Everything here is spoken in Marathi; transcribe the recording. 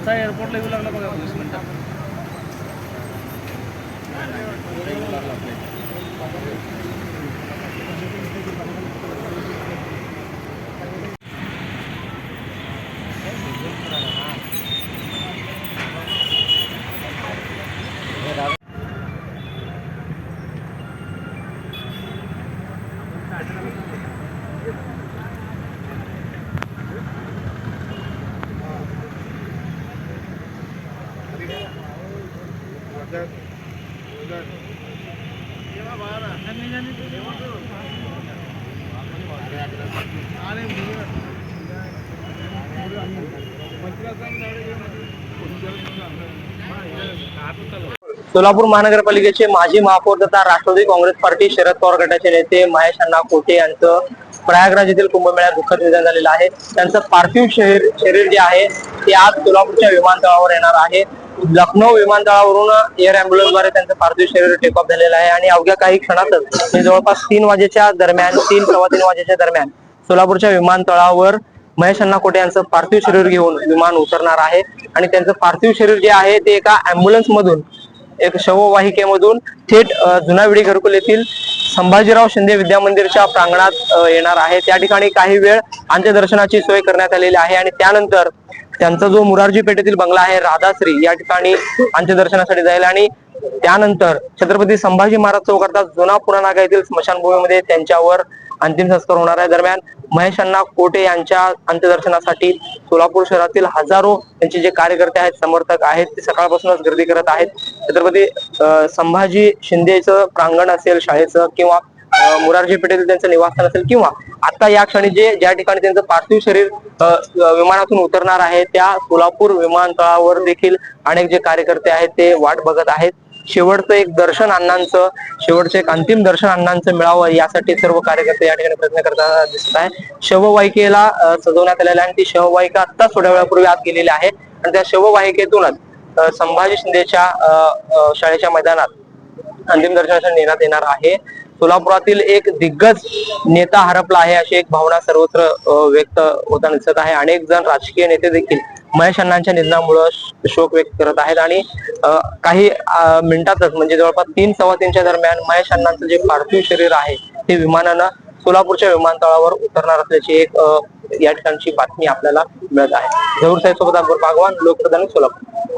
आता एअरपोर्टला येऊ लागला बघा 20 मिनिटात. सोलापूर महानगरपालिकेचे माजी महापौर तथा राष्ट्रवादी काँग्रेस पार्टी शरद पवार गटाचे नेते महेश अण्णा कोटे यांचं प्रयागराज येथील कुंभमेळ्यात दुःखद निधन झालेलं आहे. त्यांचं पार्थिव शरीर जे आहे ते आज सोलापूरच्या विमानतळावर येणार आहे. लखनौ विमानतळावरून एअर अँब्युलन्सद्वारे त्यांचं पार्थिव शरीर टेक ऑफ झालेलं आहे आणि अवघ्या काही क्षणातच जवळपास 3 वाजेच्या दरम्यान 3-3:15 वाजेच्या दरम्यान सोलापूरच्या विमानतळावर महेश अण्णा कोटे यांचं पार्थिव शरीर घेऊन विमान उतरणार आहे आणि त्यांचं पार्थिव शरीर जे आहे ते एका अँब्युलन्स मधून एक शववाहिकेमधून थेट जुनाविडी घरकुल येथील संभाजीराव शिंदे विद्या मंदिरच्या प्रांगणात येणार आहे. त्या ठिकाणी काही वेळ अंत्यदर्शनाची सोय करण्यात आलेली आहे आणि त्यानंतर त्यांचा जो मुरारजी पेठेतील बंगला आहे राधाश्री या ठिकाणी अंत्यदर्शनासाठी जाईल आणि त्यानंतर छत्रपती संभाजी महाराज चौक अर्थात जुना पुराणा येथील स्मशानभूमीमध्ये त्यांच्यावर अंतिम संस्कार होणार आहे. दरम्यान महेश अण्णा कोटे यांच्या अंत्यदर्शनासाठी सोलापूर शहरातील हजारो त्यांचे जे कार्यकर्ते आहेत समर्थक आहेत ते सकाळपासूनच गर्दी करत आहेत. छत्रपती संभाजी शिंदेचं प्रांगण असेल शाळेचं किंवा मुरारजी पेठेतील त्यांचं निवासस्थान असेल किंवा आता या क्षणी ज्या ठिकाणी त्यांचं पार्थिव शरीर विमानातून उतरणार आहे त्या सोलापूर विमानतळावर देखील अनेक जे कार्यकर्ते आहेत ते वाट बघत आहेत. शेवटचं एक दर्शन अण्णांचं शेवटचं एक अंतिम दर्शन अण्णांचं मिळावं यासाठी सर्व कार्यकर्ते या ठिकाणी प्रयत्न करताना दिसत आहे. शववाहिकेला सजवण्यात आलेला आहे आणि ती शववाहिका आता थोड्या वेळापूर्वी आत गेलेली आहे आणि त्या शववाहिकेतूनच संभाजी शिंदेच्या शाळेच्या मैदानात अंतिम दर्शनासाठी नेण्यात येणार आहे. सोलापुरातील एक दिग्गज नेता हरपला आहे अशी एक भावना सर्वत्र व्यक्त होताना दिसत आहे. अनेक जण राजकीय नेते देखील महेश अण्णांच्या निधनामुळे शोक व्यक्त करत आहेत आणि काही मिनिटातच म्हणजे जवळपास 3-3:15च्या दरम्यान महेश अण्णांचं जे पार्थिव शरीर आहे ते विमानानं सोलापूरच्या विमानतळावर उतरणार असल्याची एक या ठिकाणची बातमी आपल्याला मिळत आहे. जहूर साहेब सोबत अकबर बागवान, लोकप्रधान, सोलापूर.